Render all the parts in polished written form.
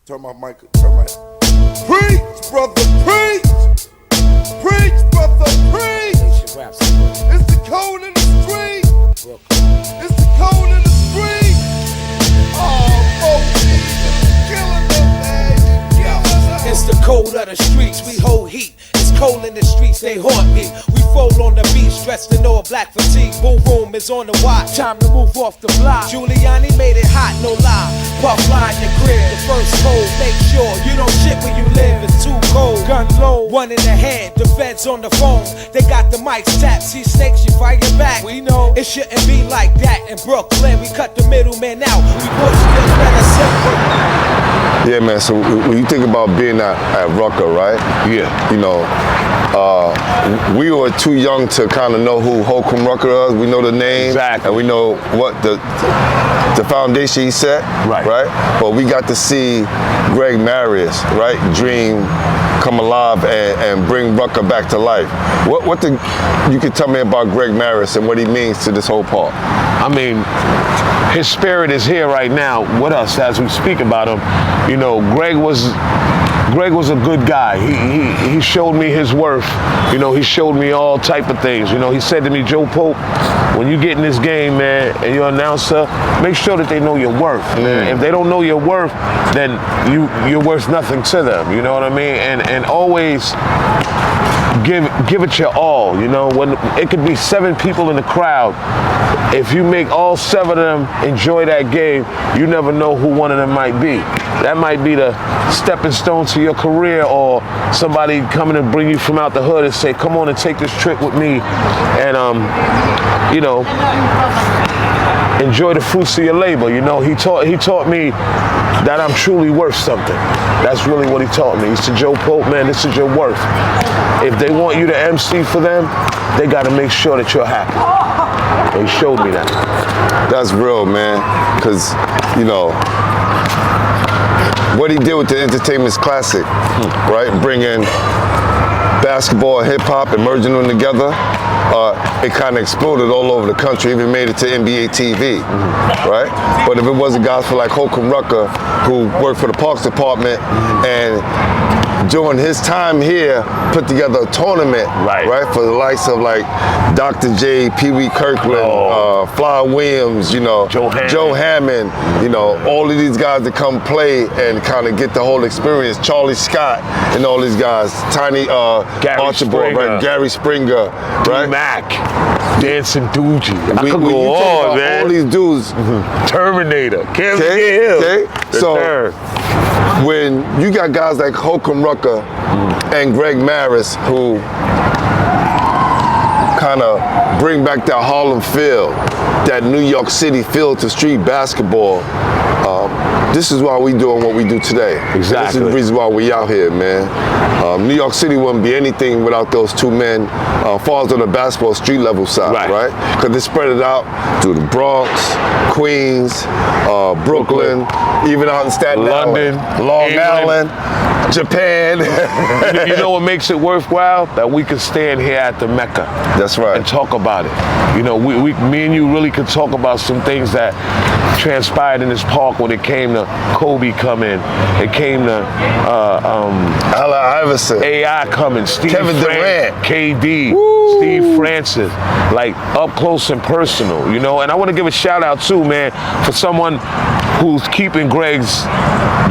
Turn my mic. Preach, brother, preach. Preach, brother, preach. It's the code in the street. It's the code in the street. Oh, killing them, man. It's the code of the streets. We hold heat. It's cold in the streets. They haunt me. We fold on the beach, dressed in all black fatigue. Boom, boom is on the watch. Time to move off the block. Giuliani made it hot, no lie. Puff line the crib, the first code. Make sure you don't shit where you live. It's too cold. Gun low, one in the head. The feds on the phone. They got the mics tapped. See snakes, you fire back. We know it shouldn't be like that in Brooklyn. We cut the middleman out. We push the better simple. Yeah, man, so when you think about being at Rucker, right? Yeah. You know, we were too young to kind of know who Holcomb Rucker is. We know the name. Exactly. And we know what the foundation he set. Right. Right? But we got to see Greg Marius, right? Dream come alive and bring Rucker back to life. What you could tell me about Greg Marius and what he means to this whole park? I mean, his spirit is here right now with us as we speak about him. You know, Greg was a good guy. He showed me his worth. You know, he showed me all type of things. You know, he said to me, Joe Pope, when you get in this game, man, and you're an announcer, make sure that they know your worth. Man. If they don't know your worth, then you're worth nothing to them. You know what I mean? And always give it your all. You know, when it could be 7 people in the crowd, if you make all 7 of them enjoy that game, you never know who one of them might be. That might be the stepping stone to your career, or somebody coming to bring you from out the hood and say, come on and take this trip with me, and you know, enjoy the fruits of your labor. You know, he taught me that I'm truly worth something. That's really what he taught me. He said, Joe Pope, man, this is your worth. If they want you to MC for them, they got to make sure that you're happy. And he showed me that. That's real, man, because, you know, what he did with the Entertainment's Classic, right? Bringing basketball and hip hop and merging them together, it kind of exploded all over the country, even made it to NBA TV, right? But if it wasn't guys for like Holcomb Rucker, who worked for the Parks Department and during his time here, put together a tournament, right, for the likes of like Dr. J, Pee Wee Kirkland, Fly Williams, you know, Joe Hammond, you know, all of these guys that come play and kind of get the whole experience. Charlie Scott and all these guys, Tiny Archibald, right, Gary Springer, right, Mac, Dancing Doogie. I could go on, man. All these dudes, Terminator, okay. So when you got guys like Holcomb Rucker and Greg Marius who kind of bring back that Harlem feel, that New York City feel to street basketball, this is why we doing what we do today. Exactly. This is the reason why we out here, man. New York City wouldn't be anything without those 2 men, falls on the basketball street level side, right? Because they spread it out through the Bronx, Queens, Brooklyn, even out in Staten London, Island, Long Island, Japan. You know what makes it worthwhile? That we can stand here at the Mecca. That's right. And talk about it. You know, me and you really could talk about some things that transpired in this park when it came to Kobe coming, it came to Allen Iverson, AI coming, Kevin Durant, KD, Steve Francis, like up close and personal, you know. And I want to give a shout out too, man, for someone who's keeping Greg's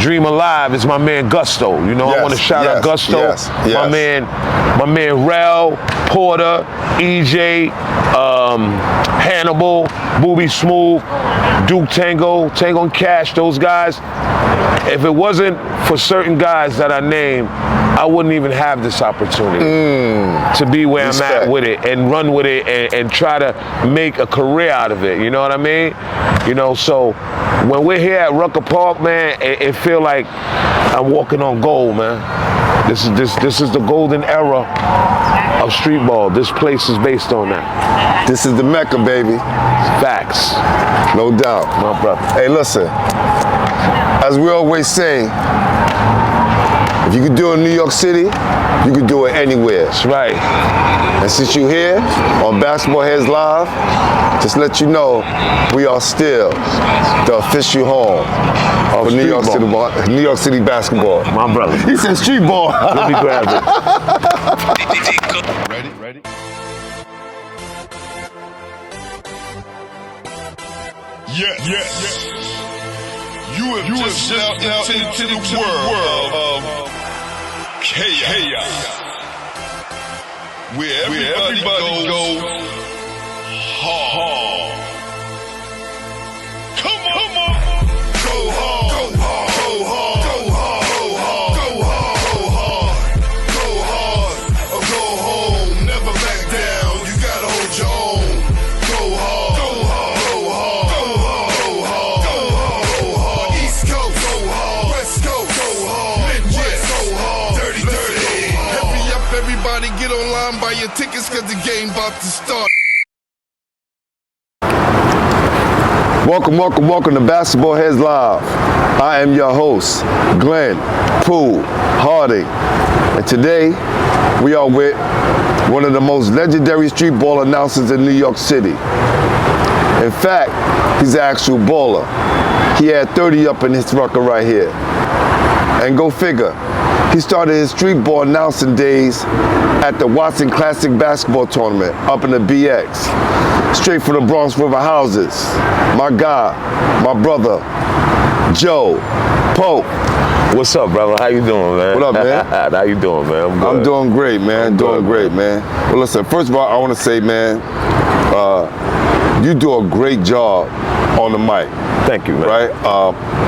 dream alive is my man Gusto. You know, I want to shout out Gusto, my man Rel, Porter, EJ, Hannibal, Booby Smooth, Duke Tango, Tango and Cash, those guys. If it wasn't for certain guys that I named, I wouldn't even have this opportunity to be where I'm at with it and run with it and try to make a career out of it. You know what I mean? You know, so when we're here at Rucker Park, man, it feel like I'm walking on gold, man. This is the golden era of street ball. This place is based on that. This is the Mecca, baby. Facts. No doubt. My brother. Hey, listen, as we always say, If you can do it in New York City, you can do it anywhere. That's right. And since you're here on Basketball Heads Live, just let you know we are still the official home of New York City basketball. My brother. He said street ball. Let me grab it. Ready? Yeah. You have just stepped into the world of chaos, where everybody goes hard. Come on. Go hard. Go hard. Go hard. Go hard. Go hard. Go hard. Go hard. Or go home. Never back down. You gotta hold your own. Go hard. Go hard. Go hard. Go hard. Go hard. Go hard. Go hard. East Coast. Go hard. West Coast. Go hard. Midwest. Go hard. Dirty. Hurry up, everybody. Get online, buy your tickets, cause the game about to start. Welcome to Basketball Heads Live. I am your host, Glenn Poole Harding. And today, we are with one of the most legendary street ball announcers in New York City. In fact, he's an actual baller. He had 30 up in his Rucker right here. And go figure, he started his street ball announcing days at the Watson Classic Basketball Tournament up in the BX. Straight from the Bronx River houses. My guy, my brother, Joe Pope. What's up, brother? How you doing, man? What up, man? How you doing, man? I'm doing great, man. Doing great, man. Well, listen, first of all, I want to say, man, you do a great job on the mic. Thank you, man. Right?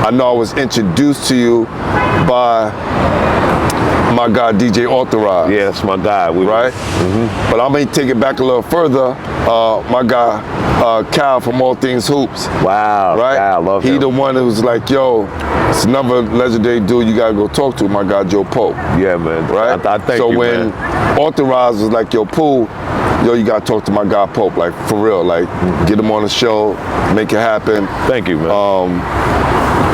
I know I was introduced to you by my guy, DJ Authorized. Yeah, that's my guy. Right? Mm-hmm. But I'm going to take it back a little further. My guy, Cal from All Things Hoops. Wow. Right? I love him. He the one that was like, yo, it's another legendary dude you got to go talk to, my guy, Joe Pope. Yeah, man. Right? I thank so you, when man. Authorized was like, yo, Poole, yo, you got to talk to my guy, Pope. Like, for real. Like, get him on the show, make it happen. Thank you, man.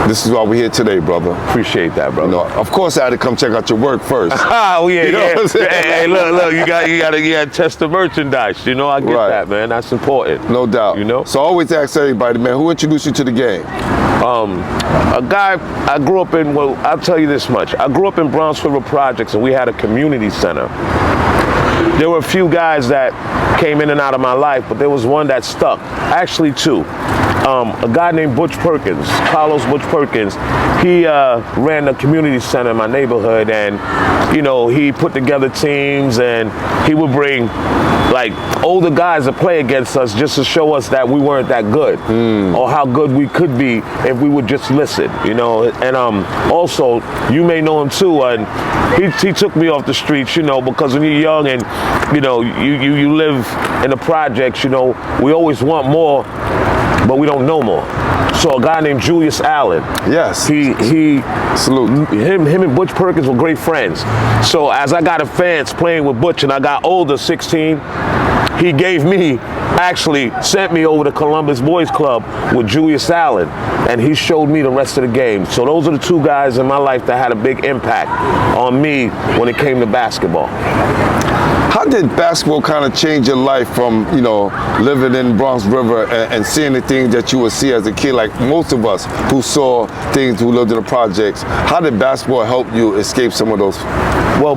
This is why we're here today, brother. Appreciate that, brother. You know, of course, I had to come check out your work first. Oh yeah, You know what I'm saying? Hey, look, you gotta test the merchandise. You know, I get that, man. That's important. No doubt. You know. So I always ask everybody, man, who introduced you to the game? A guy I grew up in. Well, I'll tell you this much. I grew up in Bronx River Projects, and we had a community center. There were a few guys that came in and out of my life, but there was one that stuck. Actually, two. A guy named Butch Perkins, Carlos Butch Perkins, he ran the community center in my neighborhood, and you know, he put together teams, and he would bring like older guys to play against us just to show us that we weren't that good or how good we could be if we would just listen, you know. And also, you may know him too, and he took me off the streets, you know, because when you're young and you know you live in the projects, you know, we always want more, but we don't know more. So a guy named Julius Allen. Yes. He salute. Him and Butch Perkins were great friends. So as I got advanced playing with Butch and I got older, 16, he sent me over to Columbus Boys Club with Julius Allen, and he showed me the rest of the game. So those are the two guys in my life that had a big impact on me when it came to basketball. How did basketball kind of change your life from, you know, living in Bronx River and seeing the things that you would see as a kid, like most of us who saw things who lived in the projects? How did basketball help you escape some of those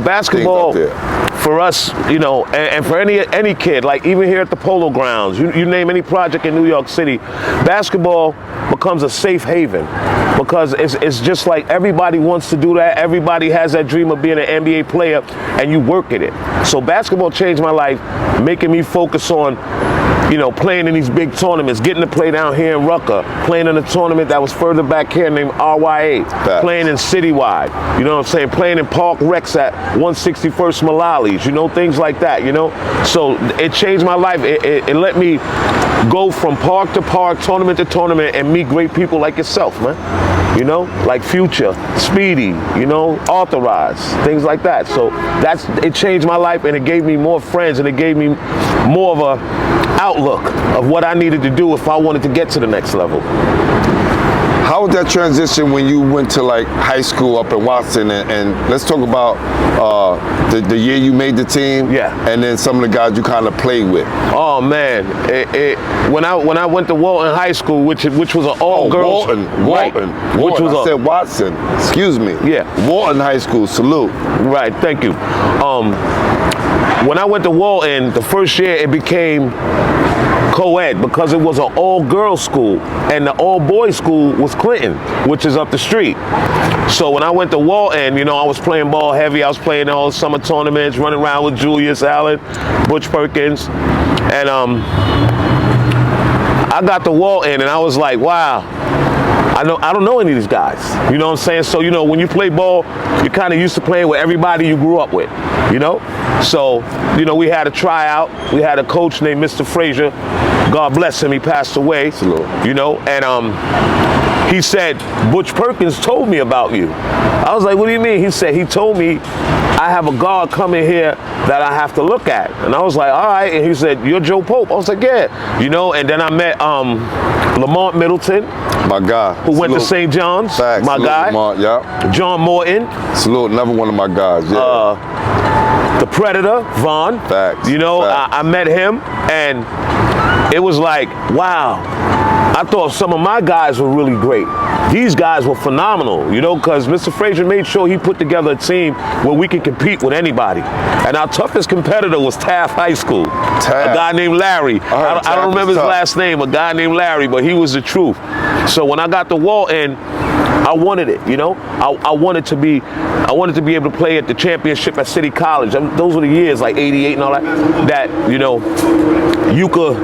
basketball things out there? For us, you know, and for any kid, like even here at the Polo Grounds, you name any project in New York City, basketball becomes a safe haven because it's just like everybody wants to do that. Everybody has that dream of being an NBA player, and you work at it. So basketball changed my life, making me focus on, you know, playing in these big tournaments, getting to play down here in Rucker, playing in a tournament that was further back here named RYA, playing in Citywide, you know what I'm saying, playing in Park Recs at 161st Mullaly's, you know, things like that, you know. So it changed my life. It let me go from park to park, tournament to tournament, and meet great people like yourself, man. You know, like Future, Speedy, you know, Authorized, things like that. So it changed my life, and it gave me more friends, and it gave me more of a outlook of what I needed to do if I wanted to get to the next level. How was that transition when you went to like high school up in Watson? And let's talk about the year you made the team. Yeah. And then some of the guys you kind of played with. Oh man, when I went to Walton High School, which was an all-girls. Walton. Which was I said Watson. Excuse me. Yeah. Walton High School. Salute. Right. Thank you. When I went to Walton, the first year it became co-ed because it was an all-girls school, and the all-boys school was Clinton, which is up the street. So when I went to Walton, you know, I was playing ball heavy. I was playing all the summer tournaments, running around with Julius Allen, Butch Perkins, and I got to Walton, and I was like, wow. I don't know any of these guys. You know what I'm saying? So, you know, when you play ball, you're kind of used to playing with everybody you grew up with, you know? So, you know, we had a tryout. We had a coach named Mr. Frazier. God bless him, he passed away. Salute. You know, and he said, Butch Perkins told me about you. I was like, what do you mean? He said, he told me I have a guard coming here that I have to look at. And I was like, all right. And he said, you're Joe Pope. I was like, yeah. You know, and then I met Lamont Middleton. My guy. Who went to St. John's. Facts. My Salute, guy. Lamont, yeah. John Morton. Salute, another one of my guys, yeah. The Predator, Vaughn. Facts. You know, Facts. I met him, and it was like, wow. I thought some of my guys were really great. These guys were phenomenal, you know, because Mr. Frazier made sure he put together a team where we could compete with anybody. And our toughest competitor was Taft High School. Taft. A guy named Larry. I don't remember his last name, a guy named Larry, but he was the truth. So when I got to Walton, I wanted it, you know. I wanted to be able to play at the championship at City College. Those were the years, like '88 and all that. That, you know, you could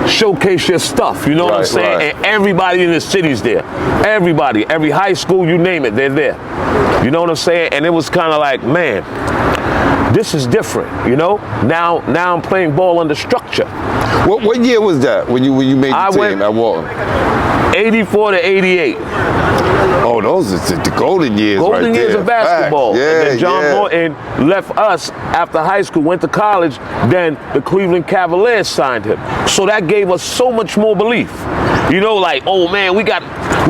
showcase your stuff, you know what I'm saying? Right. And everybody in the city's there. Everybody, every high school, you name it, they're there. You know what I'm saying? And it was kind of like, man, this is different, you know? Now I'm playing ball under structure. What year was that when you made the team at Walton? 84 to 88. Oh, those are the golden years right there. Golden years of basketball. Yeah, and then John Morton left us after high school, went to college, then the Cleveland Cavaliers signed him. So that gave us so much more belief. You know, like, oh man, we're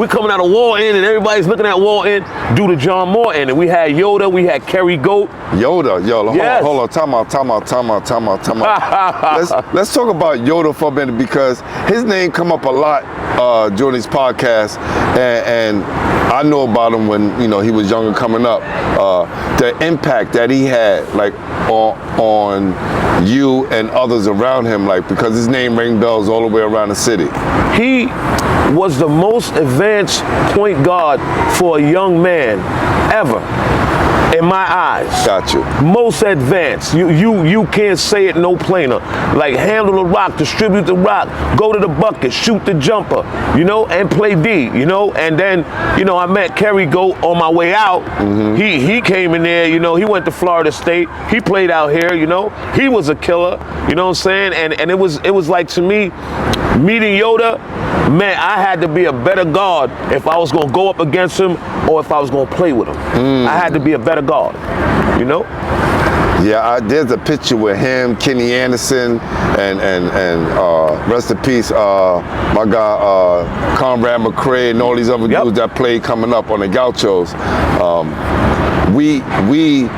coming out of Walton and everybody's looking at Walton due to John Morton. And we had Yoda, we had Kerry Goat. Yoda, Yes. hold on, time out. Let's talk about Yoda for a minute because his name come up a lot during these podcasts, and I know about him when, you know, he was younger coming up. The impact that he had, like, on you and others around him, like, because his name rang bells all the way around the city. He was the most advanced point guard for a young man ever. In my eyes. Got you. Most advanced. You can't say it no plainer. Like, handle the rock, distribute the rock, go to the bucket, shoot the jumper, you know, and play D, you know. And then, you know, I met Kerry Goat on my way out. Mm-hmm. He came in there, you know, he went to Florida State. He played out here, you know. He was a killer, you know what I'm saying? And it was like, to me, meeting Yoda, man, I had to be a better guard if I was going to go up against him or if I was going to play with him. I had to be a better guard, you know? Yeah, there's a picture with him, Kenny Anderson, and rest in peace, my guy, Conrad McCray, and all these other dudes that played coming up on the Gauchos. We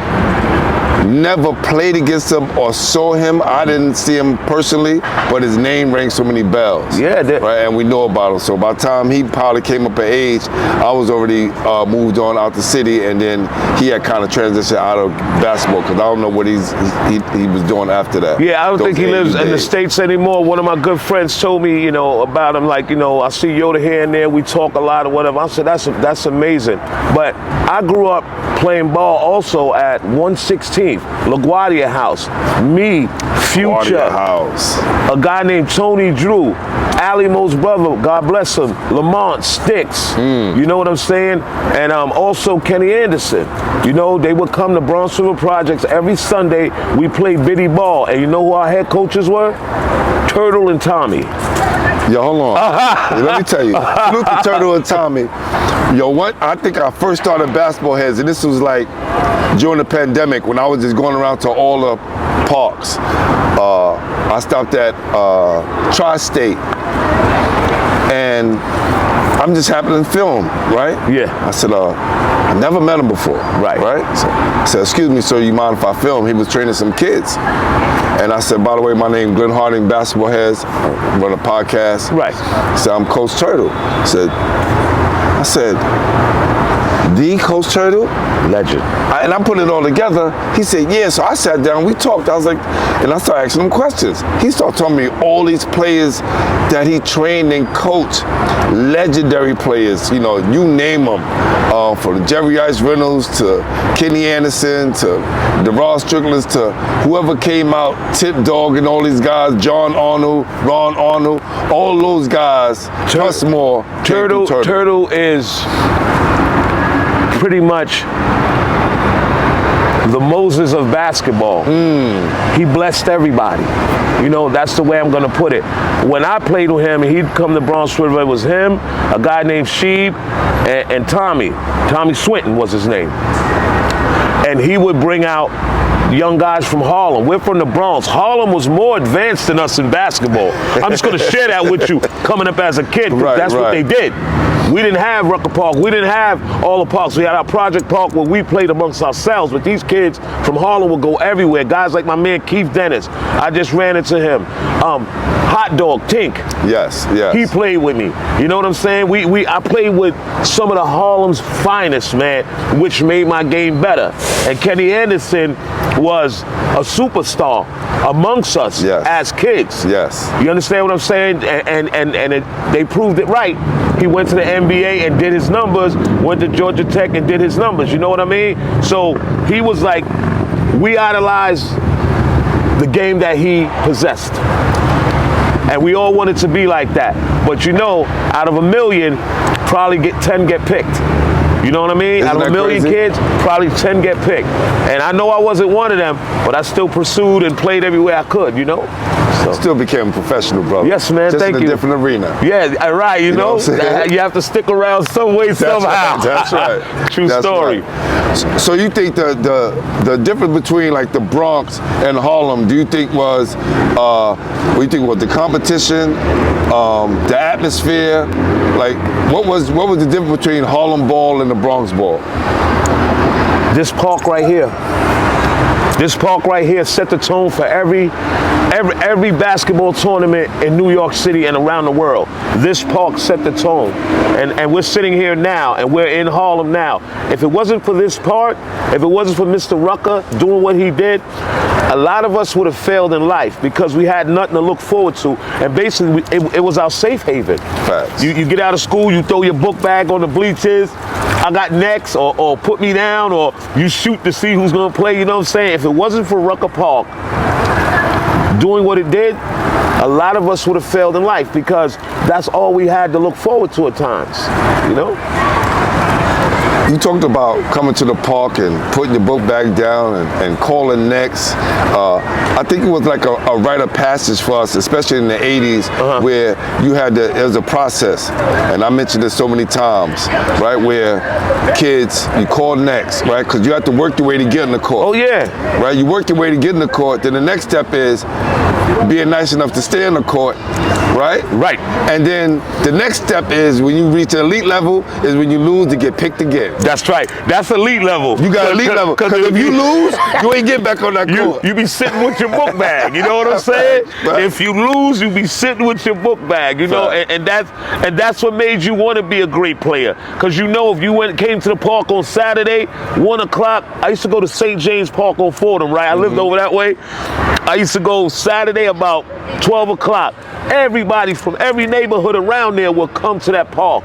never played against him or saw him. I didn't see him personally, but his name rang so many bells. Yeah, right, and we know about him. So by the time he probably came up in age, I was already moved on out the city, and then he had kind of transitioned out of basketball because I don't know what he was doing after that. Yeah, I don't think he lives in the States anymore. One of my good friends told me, you know, about him, like, you know, I see Yoda here and there, we talk a lot or whatever. I said, that's amazing. But I grew up playing ball also at 116th, LaGuardia House. Me, Future, a guy named Tony Drew, Ali Mo's brother, God bless him, Lamont Sticks, you know what I'm saying? And also Kenny Anderson. You know, they would come to Bronx River Projects every Sunday. We played biddy ball, and you know who our head coaches were? Turtle and Tommy. Yo, hold on. Let me tell you, Salute to Turtle and Tommy. Yo, what? I think I first started Basketball Heads, and this was like during the pandemic when I was just going around to all the parks. I stopped at Tri-State, and I I'm just happening to film, right? Yeah. I said, I never met him before. Right. So I said, excuse me, sir, you mind if I film? He was training some kids. And I said, by the way, my name is Glenn Harding, Basketball Heads, I run a podcast. Right. I said, I'm Coach Turtle. I said, the Coach Turtle? Legend. And I put it all together. He said, yeah. So I sat down, we talked. I was like, and I started asking him questions. He started telling me all these players that he trained and coached, legendary players, you name them. From Jerry Ice Reynolds to Kenny Anderson to DeRozan Strickland to whoever came out, Tip Dog and all these guys, John Arnold, Ron Arnold, all those guys, plus more. Turtle is pretty much the Moses of basketball. He blessed everybody. That's the way I'm gonna put it. When I played with him and he'd come to Bronx River, it was him, a guy named Sheeb, and Tommy. Tommy Swinton was his name. And he would bring out young guys from Harlem. We're from the Bronx. Harlem was more advanced than us in basketball. I'm just gonna share that with you coming up as a kid, because that's what they did. We didn't have Rucker Park. We didn't have all the parks. We had our Project Park where we played amongst ourselves. But these kids from Harlem would go everywhere. Guys like my man Keith Dennis. I just ran into him. Hot Dog Tink. Yes. He played with me. You know what I'm saying? I played with some of the Harlem's finest, man, which made my game better. And Kenny Anderson was a superstar amongst us as kids. Yes. You understand what I'm saying? And they proved it right. He went to the NBA and did his numbers, went to Georgia Tech and did his numbers. You know what I mean? So he was like, we idolized the game that he possessed. And we all wanted to be like that. But out of a million, probably 10 get picked. You know what I mean? Out of a million kids, probably 10 get picked. And I know I wasn't one of them, but I still pursued and played everywhere I could, So. Still became a professional, brother. Yes, man. Just Thank in you. a different arena. Yeah, right. You know what I'm saying? you have to stick around some way, somehow. That's right. True story. Right. So you think the difference between like the Bronx and Harlem, do you think was what do you think was the competition, the atmosphere? Like what was the difference between Harlem ball and the Bronx ball? This park right here. This park right here set the tone for every basketball tournament in New York City and around the world. This park set the tone. And we're sitting here now, and we're in Harlem now. If it wasn't for this park, if it wasn't for Mr. Rucker doing what he did, a lot of us would have failed in life because we had nothing to look forward to. And basically, it was our safe haven. Facts. You get out of school, you throw your book bag on the bleachers, I got next, or put me down, or you shoot to see who's going to play, you know what I'm saying? If it wasn't for Rucker Park doing what it did, a lot of us would have failed in life because that's all we had to look forward to at times, You talked about coming to the park and putting your book bag down and calling next. I think it was like a rite of passage for us, especially in the 80s, where it was a process. And I mentioned this so many times, right? Where kids, you call next, right? Because you have to work your way to get in the court. Oh, yeah. Right? You work your way to get in the court. Then the next step is being nice enough to stay in the court, right? Right. And then the next step is when you reach the elite level is when you lose to get picked again. That's right. That's elite level. You got elite level. Because if you lose, you ain't get back on that court. You be sitting with your book bag. You know what I'm saying? Right. If you lose, you be sitting with your book bag. You know, Right. and that's what made you want to be a great player. Because if you came to the park on Saturday, 1 o'clock. I used to go to St. James Park on Fordham, right? I lived over that way. I used to go Saturday about 12 o'clock. Everybody from every neighborhood around there would come to that park.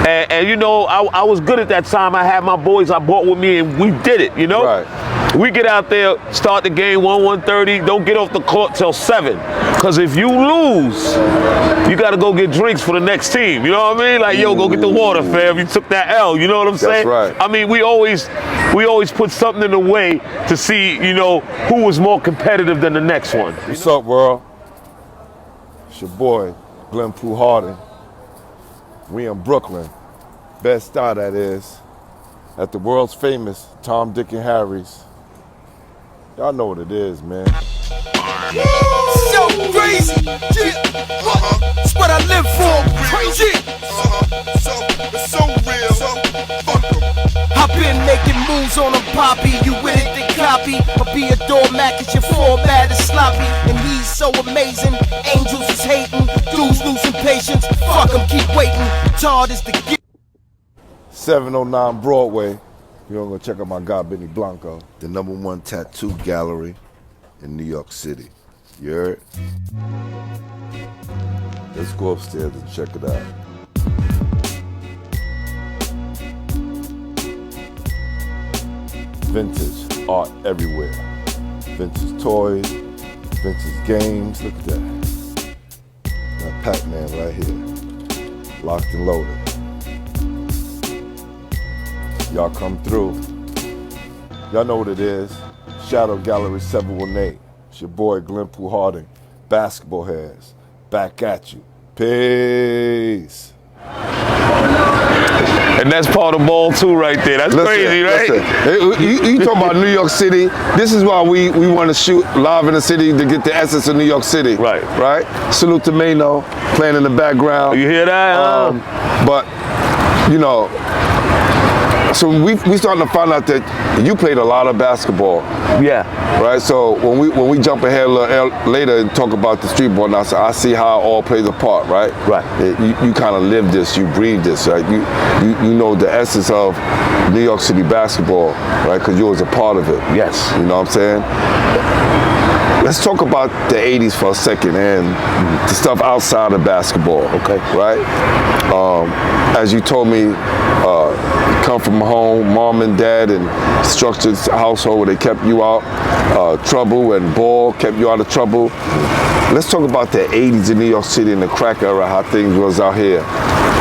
And I was good at that time. I had my boys I brought with me, and we did it, Right. We get out there, start the game 1:30, don't get off the court till 7. Because if you lose, you got to go get drinks for the next team. You know what I mean? Like, go get the water, fam. You took that L. You know what I'm saying? That's right. I mean, we always put something in the way to see, who was more competitive than the next one. What's up, world? It's your boy, Glenn Pooh Harding. We in Brooklyn. Best Star, that is. At the world's famous Tom, Dick, and Harry's. Y'all know what it is, man. So go crazy. Yeah, that's what I live for. Crazy. It's so real. Fuck 'em. I've been making moves on a poppy. You with it, then copy. Or be a doormat, cause your format is sloppy. And he's so amazing. Angels is hating. Dudes losing patience. Fuck 'em, keep waiting. Tard is the gift. 709 Broadway. You're gonna check out my guy Benny Blanco, the #1 tattoo gallery in New York City. You heard? Let's go upstairs and check it out. Vintage art everywhere. Vintage toys, vintage games. Look at that. That Pac-Man right here. Locked and loaded. Y'all come through. Y'all know what it is. Shadow Gallery 718. It's your boy Glenn Pooh Harding. Basketball Heads. Back at you. Peace. And that's part of ball too right there. That's crazy, right? You talking about New York City. This is why we want to shoot live in the city to get the essence of New York City. Right. Right? Salute to Mano playing in the background. You hear that? But, you know, so we starting to find out that you played a lot of basketball. Yeah. Right? So when we jump ahead a little later and talk about the street ball, now so I see how it all plays a part, right? Right. You kind of live this, you breathe this, right? You know the essence of New York City basketball, right? Because you was a part of it. Yes. You know what I'm saying? Let's talk about the 80s for a second and the stuff outside of basketball. Okay. Right? As you told me, come from home, mom and dad, and structured household where they kept you out trouble, and ball kept you out of trouble. Let's talk about the 80s in New York City and the crack era, how things was out here.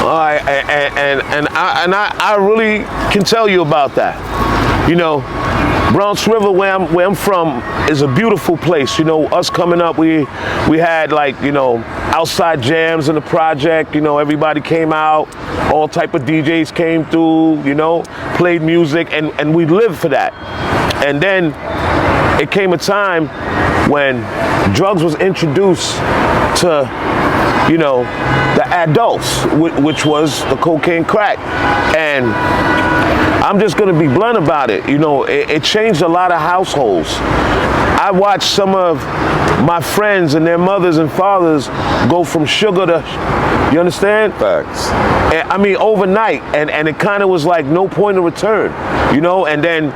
All right, and I really can tell you about that. You know, Bronx River, where I'm from, is a beautiful place. You know, us coming up, we had, like, you know, outside jams in the project. You know, everybody came out, all type of DJs came through, you know, played music, and we lived for that. And then it came a time when drugs was introduced to, you know, the adults, which was the cocaine crack. And I'm just gonna be blunt about it. You know, it changed a lot of households. I watched some of my friends and their mothers and fathers go from sugar to, you understand? Facts. And, I mean, overnight, and it kind of was like no point of return, you know. And then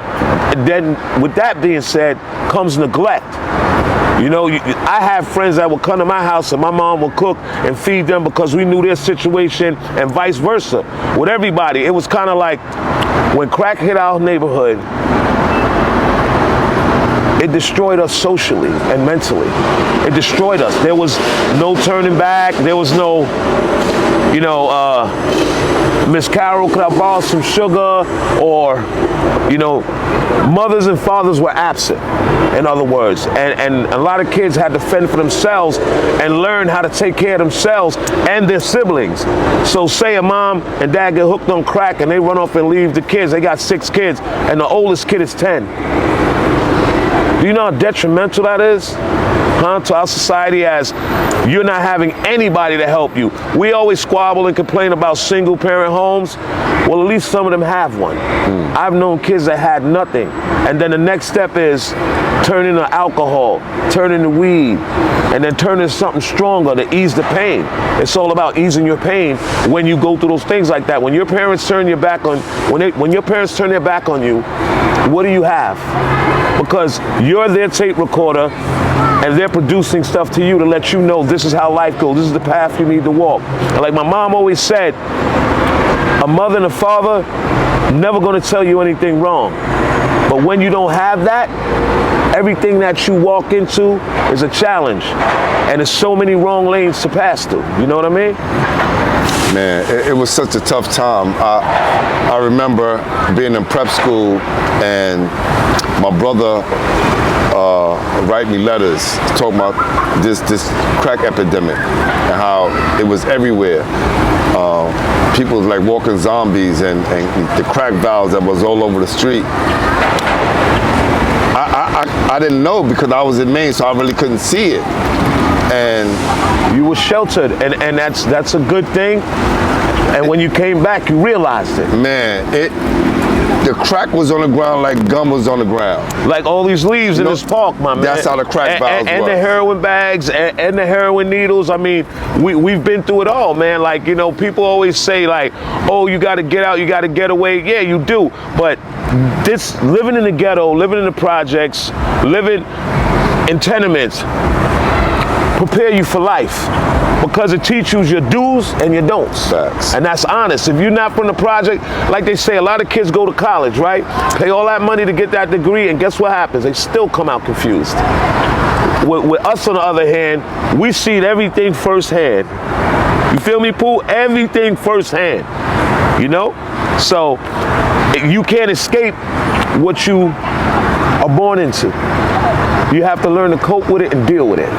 with that being said, comes neglect. You know, I have friends that would come to my house and my mom would cook and feed them because we knew their situation, and vice versa. With everybody, it was kind of like when crack hit our neighborhood, it destroyed us socially and mentally. It destroyed us. There was no turning back. There was no, you know, Miss Carol, could I borrow some sugar? Or, you know, mothers and fathers were absent, in other words. And a lot of kids had to fend for themselves and learn how to take care of themselves and their siblings. So say a mom and dad get hooked on crack and they run off and leave the kids. They got 6 kids and the oldest kid is 10. Do you know how detrimental that is? To our society, as you're not having anybody to help you. We always squabble and complain about single parent homes. Well, at least some of them have one. I've known kids that had nothing. And then the next step is turning to alcohol, turning to weed, and then turning to something stronger to ease the pain. It's all about easing your pain when you go through those things like that. When your parents turn your back on, when your parents turn their back on you, what do you have? Because you're their tape recorder and they're producing stuff to you to let you know this is how life goes, this is the path you need to walk. And like my mom always said, a mother and a father never gonna tell you anything wrong. But when you don't have that, everything that you walk into is a challenge. And there's so many wrong lanes to pass through, you know what I mean? Man, it was such a tough time. I remember being in prep school and my brother write me letters talking about this crack epidemic and how it was everywhere. People was like walking zombies and the crack valves that was all over the street. I didn't know because I was in Maine, so I really couldn't see it. And you were sheltered, and that's a good thing. And when you came back, you realized it. Man, the crack was on the ground like gum was on the ground. Like all these leaves in this park, my man. That's how the crack vials and were. the heroin bags and the heroin needles. I mean, we've been through it all, man. Like, you know, people always say like, oh, you got to get out, you got to get away. Yeah, you do. But this living in the ghetto, living in the projects, living in tenements, prepare you for life. Because it teaches your do's and your don'ts. Facts. And that's honest. If you're not from the project, like they say, a lot of kids go to college, right? Pay all that money to get that degree, and guess what happens? They still come out confused. With us, on the other hand, we see everything firsthand. You feel me, Pooh? Everything firsthand. You know? So, you can't escape what you are born into. You have to learn to cope with it and deal with it.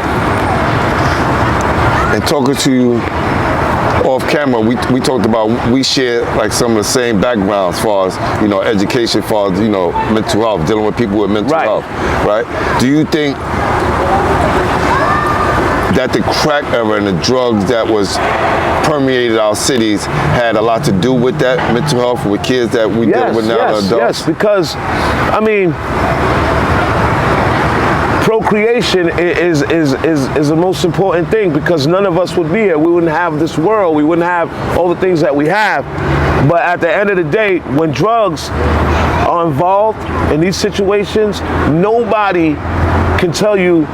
And talking to you off camera, we talked about, we share like some of the same backgrounds as far as, you know, education, as far as, you know, mental health, dealing with people with mental health, right? Do you think that the crack era and the drugs that was permeated our cities had a lot to do with that mental health with kids that we deal with now, the adults? Yes, because, I mean, procreation is the most important thing, because none of us would be here. We wouldn't have this world. We wouldn't have all the things that we have. But at the end of the day, when drugs are involved in these situations, nobody can tell you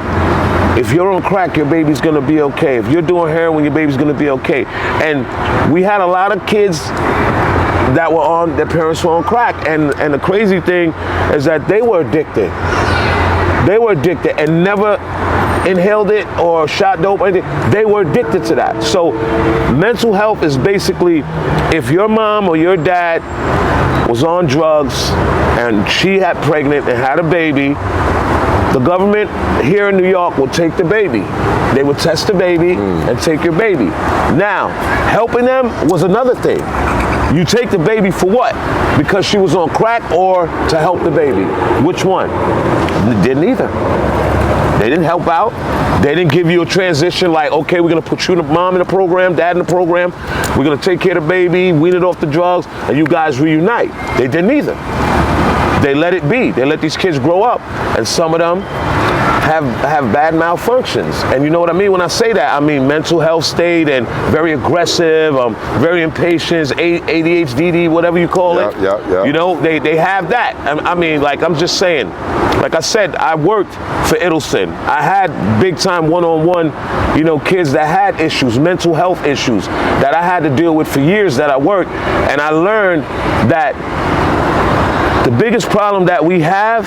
if you're on crack, your baby's gonna be okay. If you're doing heroin, your baby's gonna be okay. And we had a lot of kids that were on, their parents were on crack. And the crazy thing is that they were addicted. They were addicted and never inhaled it or shot dope or anything. They were addicted to that. So mental health is basically, if your mom or your dad was on drugs and she had pregnant and had a baby, the government here in New York will take the baby. They would test the baby and take your baby. Now, helping them was another thing. You take the baby for what? Because she was on crack, or to help the baby? Which one? Didn't either. They didn't help out. They didn't give you a transition like, okay, we're gonna put you and mom in the program, dad in the program. We're gonna take care of the baby, wean it off the drugs, and you guys reunite. They didn't either. They let it be. They let these kids grow up, and some of them have bad malfunctions. And you know what I mean when I say that? I mean mental health state and very aggressive, very impatient, ADHD, whatever you call it. Yeah. You know, they have that. I mean, like, I'm just saying, like I said, I worked for Idelson. I had big time one-on-one, you know, kids that had issues, mental health issues that I had to deal with for years that I worked. And I learned that the biggest problem that we have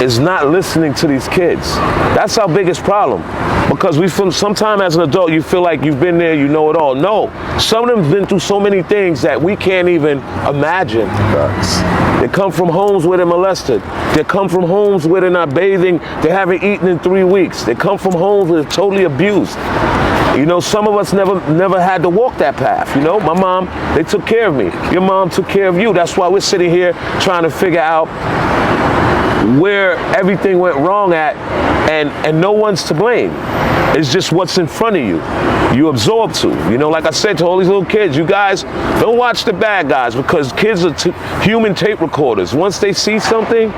is not listening to these kids. That's our biggest problem. Because we feel, sometimes as an adult, you feel like you've been there, you know it all. No, some of them have been through so many things that we can't even imagine. They come from homes where they're molested. They come from homes where they're not bathing. They haven't eaten in 3 weeks. They come from homes where they're totally abused. You know, some of us never had to walk that path. You know, my mom, they took care of me. Your mom took care of you. That's why we're sitting here trying to figure out where everything went wrong at, and no one's to blame. It's just what's in front of you. You absorb to. You know, like I said to all these little kids, you guys don't watch the bad guys, because kids are human tape recorders. Once they see something,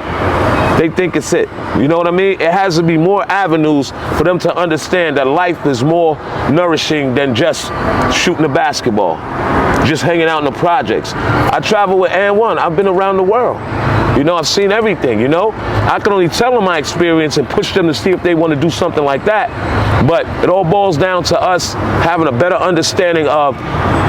they think it's it. You know what I mean? It has to be more avenues for them to understand that life is more nourishing than just shooting a basketball, just hanging out in the projects. I travel with N1. I've been around the world. You know, I've seen everything, you know? I can only tell them my experience and push them to see if they want to do something like that. But it all boils down to us having a better understanding of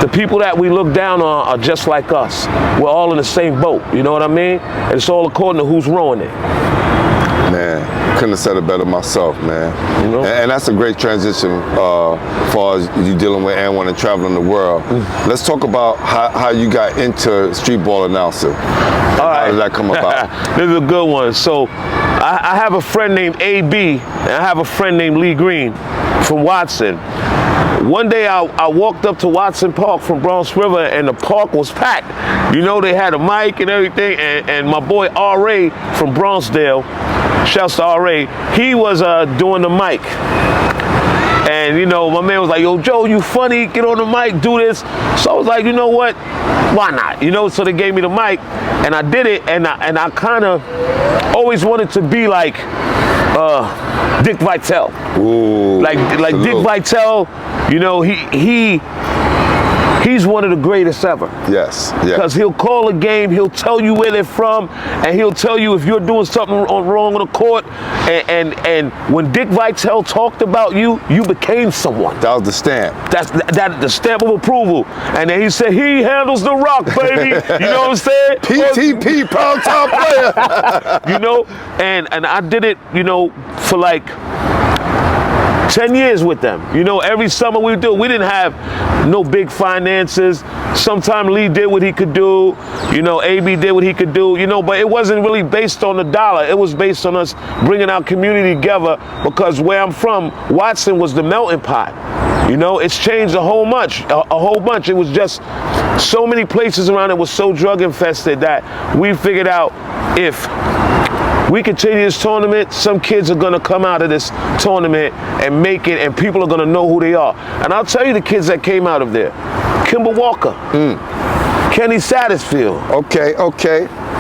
the people that we look down on are just like us. We're all in the same boat, you know what I mean? And it's all according to who's rowing it. Man, couldn't have said it better myself, man. You know? And that's a great transition as far as you dealing with N1 and traveling the world. Let's talk about how you got into street ball announcing. All right. How did that come about? This is a good one. So I have a friend named AB, and I have a friend named Lee Green from Watson. One day I walked up to Watson Park from Bronx River, and the park was packed. You know, they had a mic and everything, and my boy R.A. from Bronxdale, shouts to R.A., he was doing the mic. And you know, my man was like, yo, Joe, you funny, get on the mic, do this. So I was like, you know what, why not? You know, so they gave me the mic, and I did it, and I kind of always wanted to be like Dick Vitale. Ooh, like Dick Vitale, you know, he's one of the greatest ever. Yes, yeah. Because he'll call a game, he'll tell you where they're from, and he'll tell you if you're doing something wrong on the court. And when Dick Vitale talked about you, you became someone. That was the stamp. That's the stamp of approval. And then he said, he handles the rock, baby. You know what I'm saying? PTP, pound top player. You know, and I did it, you know, for like 10 years with them. You know, every summer we didn't have no big finances. Sometimes Lee did what he could do. You know, AB did what he could do. You know, but it wasn't really based on the dollar. It was based on us bringing our community together, because where I'm from, Watson was the melting pot. You know, it's changed a whole bunch. It was just so many places around that was so drug infested that we figured out if we continue this tournament, some kids are going to come out of this tournament and make it, and people are going to know who they are. And I'll tell you the kids that came out of there. Kimber Walker. Kenny Satterfield. Okay.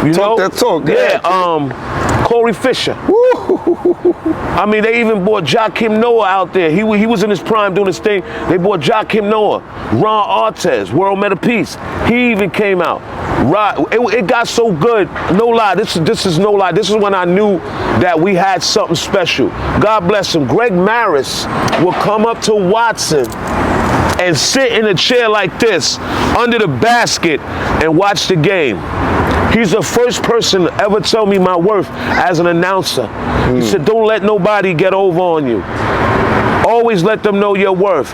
You Talk know? that talk. Yeah, Corey Fisher. I mean, they even brought Joakim Noah out there. He was in his prime doing his thing. They brought Joakim Noah, Ron Artest, World Meta Peace. He even came out. It got so good. No lie. This is no lie. This is when I knew that we had something special. God bless him. Greg Maris would come up to Watson and sit in a chair like this under the basket and watch the game. He's the first person to ever tell me my worth as an announcer. He said, don't let nobody get over on you. Always let them know your worth.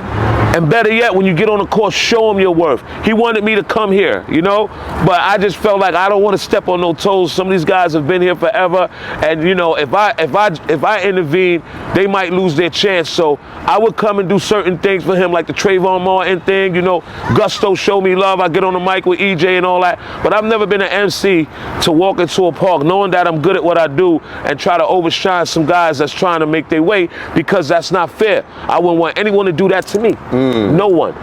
And better yet, when you get on the court, show them your worth. He wanted me to come here, you know, but I just felt like I don't want to step on no toes. Some of these guys have been here forever, and you know, if I intervene, they might lose their chance. So I would come and do certain things for him, like the Trayvon Martin thing, you know. Gusto show me love. I get on the mic with EJ and all that. But I've never been an MC to walk into a park knowing that I'm good at what I do and try to overshine some guys that's trying to make their way, because that's not fair. I wouldn't want anyone to do that to me. No one.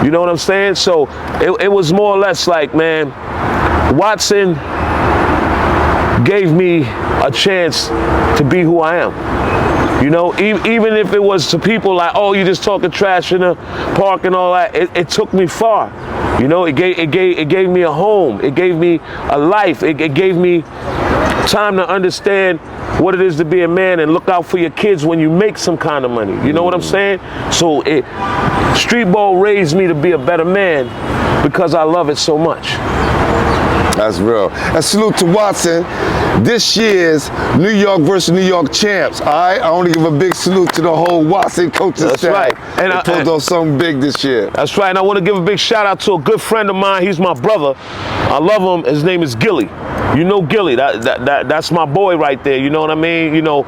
You know what I'm saying? So it was more or less like, man, Watson gave me a chance to be who I am. You know, even if it was to people like, oh, you just talking trash in the park and all that, it took me far. You know, it gave me a home. It gave me a life. It gave me time to understand what it is to be a man and look out for your kids when you make some kind of money. You know what I'm saying? So street ball raised me to be a better man because I love it so much. That's real. And salute to Watson, this year's New York versus New York champs. All right, I want to give a big salute to the whole Watson coaching staff. That's right. And they pulled off something big this year. That's right. And I want to give a big shout out to a good friend of mine. He's my brother. I love him. His name is Gilly. You know Gilly. That's my boy right there. You know what I mean? You know,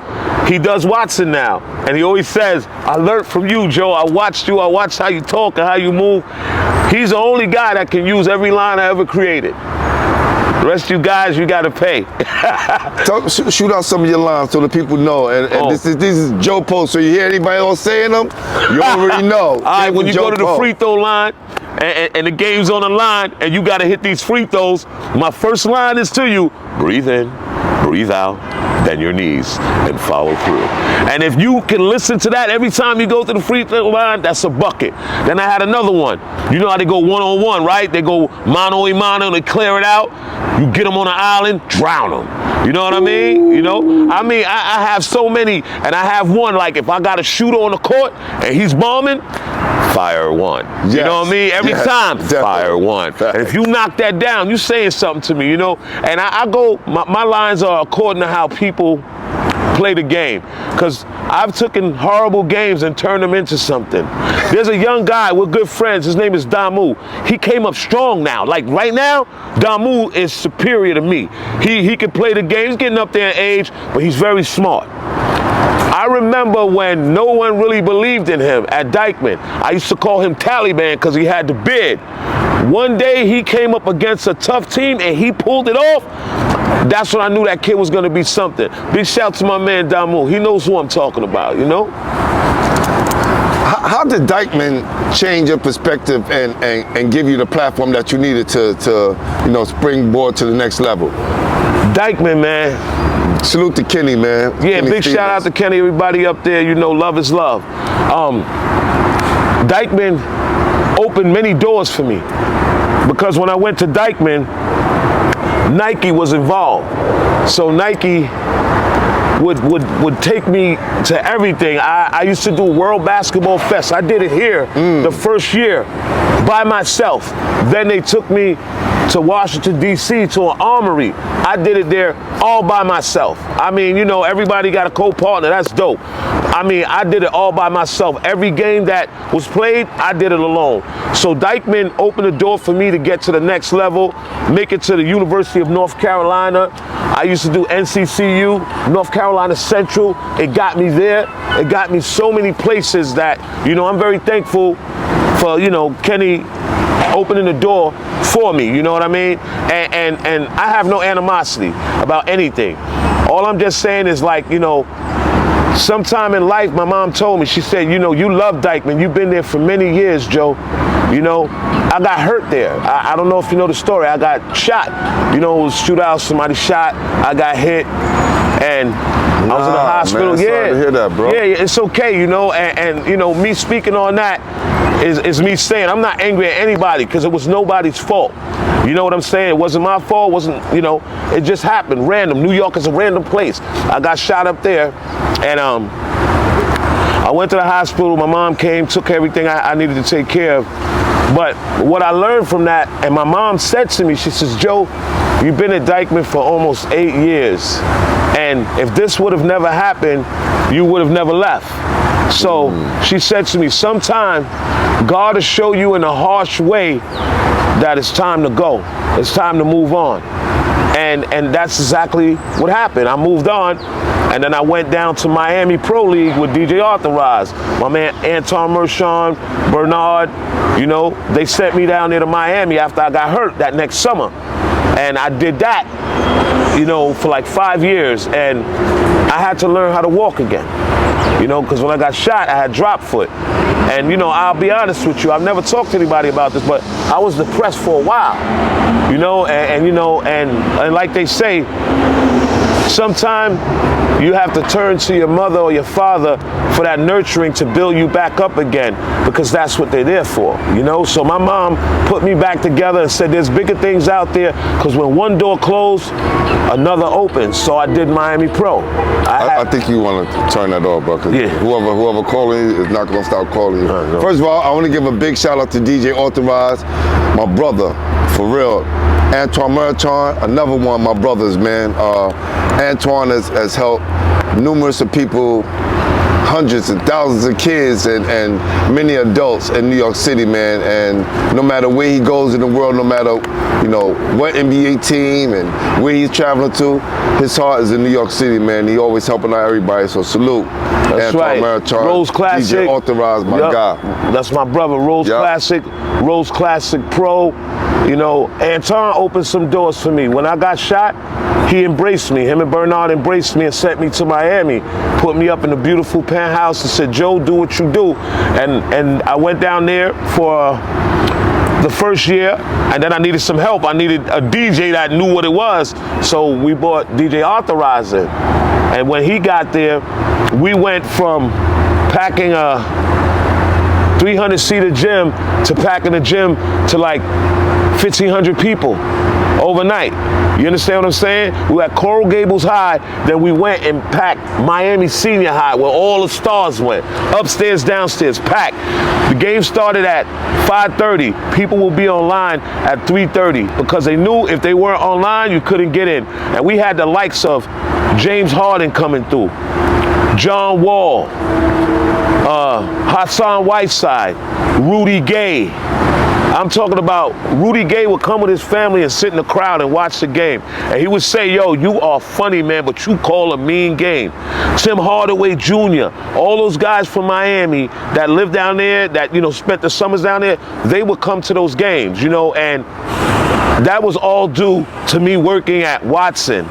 he does Watson now, and he always says, "I learned from you, Joe. I watched you. I watched how you talk and how you move." He's the only guy that can use every line I ever created. The rest of you guys, you got to pay. Shoot out some of your lines so the people know. And this is Joe Post. So you hear anybody else saying them, you already know. All right, when you go to the free throw line and the game's on the line and you got to hit these free throws, my first line is to you: breathe in, breathe out, then your knees, and follow through. And if you can listen to that every time you go to the free throw line, that's a bucket. Then I had another one. You know how they go one-on-one, right? They go mano-a-mano, they clear it out. You get them on an island, drown them. You know what I mean? You know? I mean, I have so many, and I have one, like if I got a shooter on the court and he's bombing, fire one. Yes. You know what I mean? Every time, definitely. Fire one. And if you knock that down, you saying something to me, you know? And I go, my lines are according to how people play the game, because I've taken horrible games and turned them into something. There's a young guy, we're good friends, his name is Damu. He came up strong now. Like right now, Damu is superior to me. He can play the game, he's getting up there in age, but he's very smart. I remember when no one really believed in him at Dykeman. I used to call him Taliban because he had the beard. One day he came up against a tough team and he pulled it off. That's when I knew that kid was going to be something. Big shout to my man Damu. He knows who I'm talking about, you know? How did Dykeman change your perspective and give you the platform that you needed to springboard to the next level? Dykeman, man. Salute to Kenny, man. Yeah, Kenny big Stevens. shout out to Kenny, everybody up there. Love is love. Dykeman opened many doors for me because when I went to Dykeman, Nike was involved. So Nike would take me to everything. I used to do World Basketball Fest. I did it here the first year by myself. Then they took me to Washington, D.C. to an armory. I did it there all by myself. I mean, everybody got a co-partner. That's dope. I mean, I did it all by myself. Every game that was played, I did it alone. So Dykeman opened the door for me to get to the next level, make it to the University of North Carolina. I used to do NCCU, North Carolina Central. It got me there. It got me so many places that, I'm very thankful for, Kenny opening the door for me, you know what I mean? And I have no animosity about anything. All I'm just saying is sometime in life, my mom told me, she said, you love Dykeman. You've been there for many years, Joe. I got hurt there. I don't know if you know the story. I got shot. It was shootout, somebody shot. I got hit. And I was in the hospital. Man, sorry to hear that, bro. Yeah, it's okay, and me speaking on that is me saying I'm not angry at anybody because it was nobody's fault. You know what I'm saying? It wasn't my fault. It wasn't, it just happened, random. New York is a random place. I got shot up there, and I went to the hospital. My mom came, took everything I needed to take care of. But what I learned from that, and my mom said to me, she says, Joe, you've been at Dykeman for almost 8 years. And if this would have never happened, you would have never left. So she said to me, sometime God will show you in a harsh way that it's time to go. It's time to move on. And that's exactly what happened. I moved on, and then I went down to Miami Pro League with DJ Authorized. My man Anton Mershon, Bernard, they sent me down there to Miami after I got hurt that next summer. And I did that, for like 5 years, and I had to learn how to walk again. Because when I got shot, I had drop foot. And, I'll be honest with you, I've never talked to anybody about this, but I was depressed for a while, and like they say, sometimes you have to turn to your mother or your father for that nurturing to build you back up again, because that's what they're there for, So my mom put me back together and said, there's bigger things out there, because when one door closed, another opens. So I did Miami Pro. I think you want to turn that off, bro, because whoever calling you is not going to stop calling you. First of all, I want to give a big shout out to DJ Authorized, my brother, for real. Antoine Merchant, another one of my brothers, man. Antoine has helped numerous of people, hundreds and thousands of kids and many adults in New York City, man. And no matter where he goes in the world, no matter what NBA team and where he's traveling to, his heart is in New York City, man. He always helping out everybody, so salute. That's Antoine right. Merchant, Rose Classic. DJ Authorized, my guy. That's my brother, Rose Classic, Rose Classic Pro. Anton opened some doors for me. When I got shot, he embraced me. Him and Bernard embraced me and sent me to Miami, put me up in a beautiful penthouse and said, Joe, do what you do. And I went down there for the first year, and then I needed some help. I needed a DJ that knew what it was. So we bought DJ Authorized in. And when he got there, we went from packing a 300-seater gym to packing a gym to like 1,500 people overnight. You understand what I'm saying? We were at Coral Gables High, then we went and packed Miami Senior High, where all the stars went. Upstairs, downstairs, packed. The game started at 5:30. People will be online at 3:30 because they knew if they weren't online, you couldn't get in. And we had the likes of James Harden coming through, John Wall, Hassan Whiteside, Rudy Gay. I'm talking about Rudy Gay would come with his family and sit in the crowd and watch the game. And he would say, yo, you are funny, man, but you call a mean game. Tim Hardaway Jr., all those guys from Miami that lived down there, that, spent the summers down there, they would come to those games, and that was all due to me working at Watson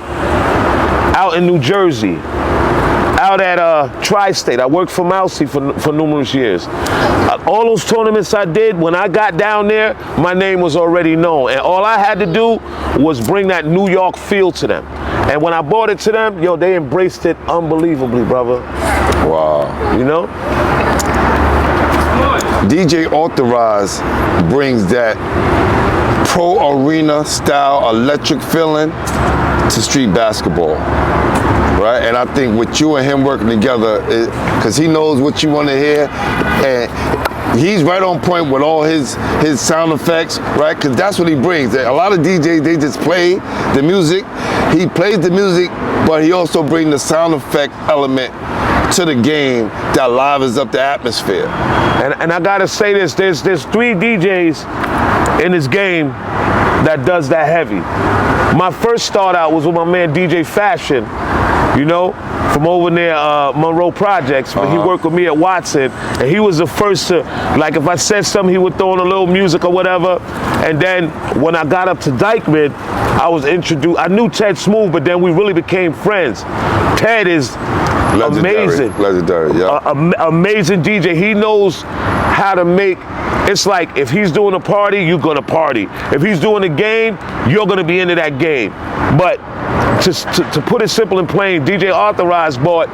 out in New Jersey. out at Tri-State. I worked for Mousy for numerous years. All those tournaments I did, when I got down there, my name was already known. And all I had to do was bring that New York feel to them. And when I brought it to them, yo, they embraced it unbelievably, brother. Wow. You know? DJ Authorized brings that pro arena style electric feeling to street basketball, right? And I think with you and him working together, because he knows what you want to hear, and he's right on point with all his sound effects, right? Because that's what he brings. A lot of DJs, they just play the music. He plays the music, but he also brings the sound effect element to the game that livens up the atmosphere. And I gotta say this, there's 3 DJs in this game that does that heavy. My first start out was with my man DJ Fashion, you know, from over near Monroe Projects, but he worked with me at Watson, and he was the first to, like, if I said something, he would throw in a little music or whatever. And then when I got up to Dykeman, I was introduced. I knew Ted Smooth, but then we really became friends. Ted is amazing. Legendary, yeah. Amazing DJ. He knows how to make, it's like if he's doing a party, you're gonna party. If he's doing a game, you're gonna be into that game. But to put it simple and plain, DJ Authorized bought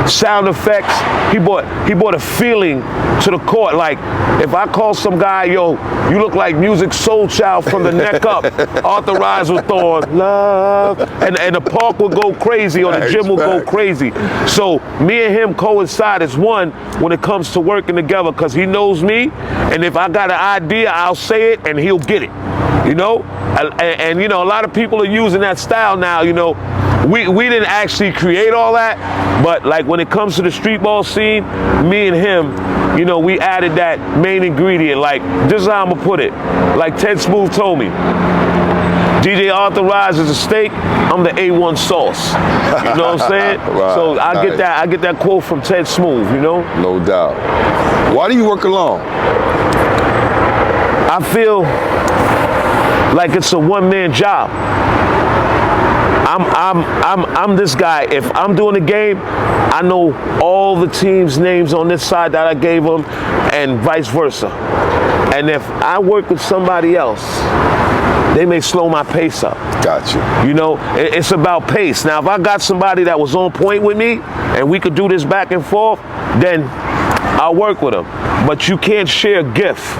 sound effects. He brought a feeling to the court. Like if I call some guy, yo, you look like Music Soul Child from the neck up, Authorized would throw on love, and the park would go crazy, or the gym would go crazy. So me and him coincide as one when it comes to working together, because he knows me, and if I got an idea, I'll say it and he'll get it. You know, and you know, a lot of people are using that style now. You know, we didn't actually create all that, but like when it comes to the street ball scene, me and him, you know, we added that main ingredient. Like, this is how I'm gonna put it. Like Ted Smooth told me, DJ Authorized is a steak, I'm the A1 sauce. You know what I'm saying? Right, so I get that quote from Ted Smooth, you know? No doubt. Why do you work alone? I feel like it's a one-man job. I'm this guy. If I'm doing a game, I know all the team's names on this side that I gave them, and vice versa. And if I work with somebody else, they may slow my pace up. Got you. You know, it's about pace. Now, if I got somebody that was on point with me, and we could do this back and forth, then I'll work with them. But you can't share a gift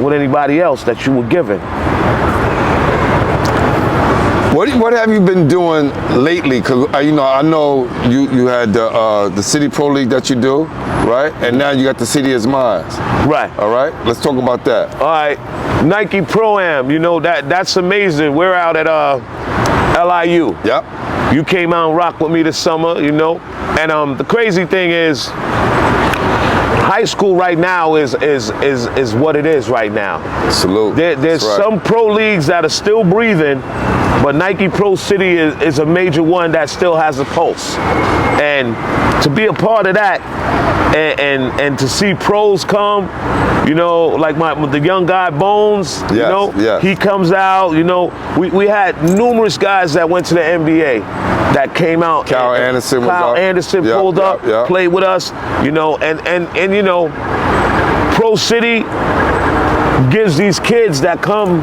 with anybody else that you were given. What have you been doing lately? Because you know, I know you had the City Pro League that you do, right? And now you got the City is Mine. Right. All right. Let's talk about that. All right. Nike Pro-Am. You know, that's amazing. We're out at LIU. Yep. You came out and rocked with me this summer. You know, and the crazy thing is, high school right now is what it is right now. Salute. There's right. some pro leagues that are still breathing, but Nike Pro City is a major one that still has a pulse. And to be a part of that, and to see pros come, you know, like the young guy Bones, yes, you know, he comes out, you know, we had numerous guys that went to the NBA that came out. Kyle Anderson pulled up, played with us, you know, and you know, Pro City gives these kids that come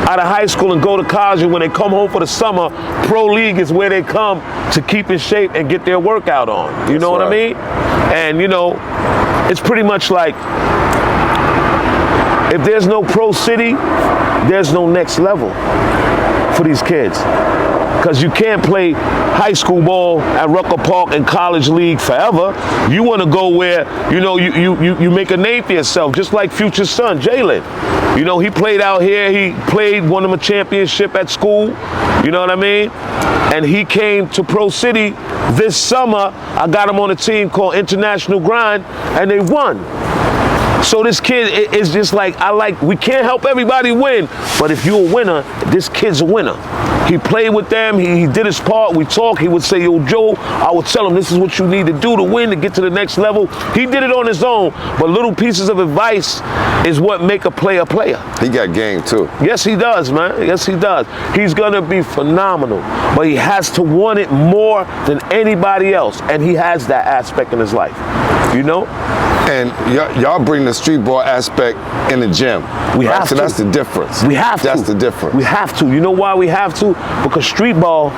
out of high school and go to college, and when they come home for the summer, Pro League is where they come to keep in shape and get their workout on. You know what I mean? And you know, it's pretty much like, if there's no Pro City, there's no next level for these kids. Because you can't play high school ball at Rucker Park and college league forever. You want to go where, you know, you make a name for yourself, just like Future's son, Jalen. You know, he played out here. He played, won him a championship at school. You know what I mean? And he came to Pro City this summer. I got him on a team called International Grind, and they won. So this kid is just like, we can't help everybody win, but if you're a winner, this kid's a winner. He played with them, he did his part, we talked, he would say, yo, Joe, I would tell him this is what you need to do to win, to get to the next level. He did it on his own, but little pieces of advice is what make a player a player. He got game too. Yes, he does, man. Yes, he does. He's gonna be phenomenal, but he has to want it more than anybody else, and he has that aspect in his life, you know? And y'all bring the street ball aspect in the gym. We have so to. That's the difference. We have to. That's the difference. We have to. You know why we have to? Because street ball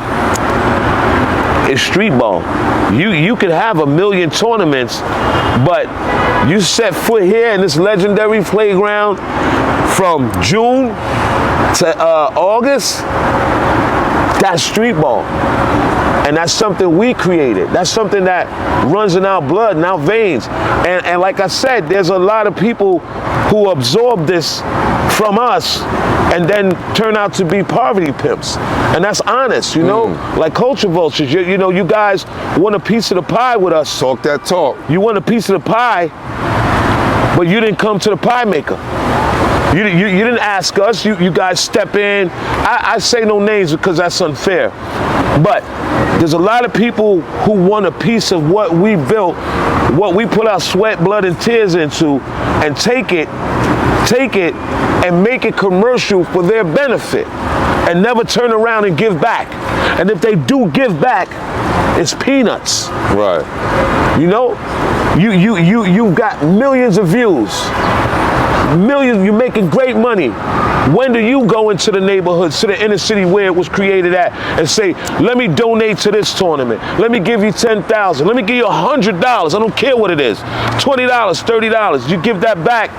is street ball. You could have 1 million tournaments, but you set foot here in this legendary playground from June to August, that's street ball. And that's something we created. That's something that runs in our blood, in our veins. And like I said, there's a lot of people who absorb this from us and then turn out to be poverty pimps. And that's honest, you know? Like culture vultures, you know, you guys want a piece of the pie with us. Talk that talk. You want a piece of the pie, but you didn't come to the pie maker. You didn't ask us, you guys step in. I say no names because that's unfair. But there's a lot of people who want a piece of what we built, what we put our sweat, blood, and tears into, and take it and make it commercial for their benefit, and never turn around and give back. And if they do give back, it's peanuts. Right. You know, you've got millions of views. Millions, you're making great money. When do you go into the neighborhoods, to the inner city where it was created at, and say, let me donate to this tournament. Let me give you $10,000. Let me give you $100. I don't care what it is. $20, $30. You give that back,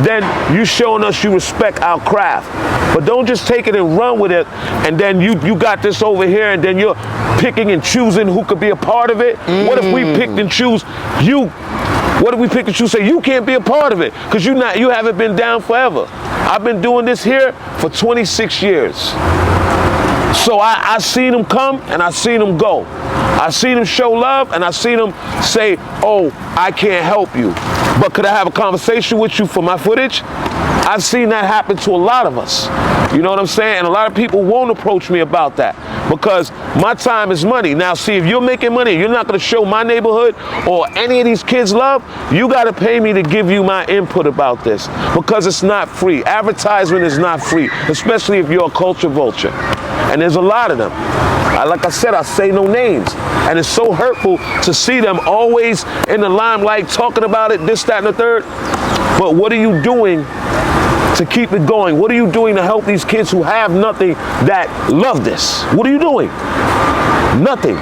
then you showing us you respect our craft. But don't just take it and run with it, and then you got this over here, and then you're picking and choosing who could be a part of it. What if we picked and choose you? What if we pick and choose, say you can't be a part of it because you haven't been down forever? I've been doing this here for 26 years. So I seen them come and I seen them go. I seen them show love and I seen them say, oh, I can't help you, but could I have a conversation with you for my footage? I've seen that happen to a lot of us. You know what I'm saying? And a lot of people won't approach me about that because my time is money. Now, see, if you're making money, you're not going to show my neighborhood or any of these kids love, you got to pay me to give you my input about this because it's not free. Advertisement is not free, especially if you're a culture vulture. And there's a lot of them. Like I said, I say no names. And it's so hurtful to see them always in the limelight talking about it, this, that, and the third. But what are you doing to keep it going? What are you doing to help these kids who have nothing that love this? What are you doing? Nothing.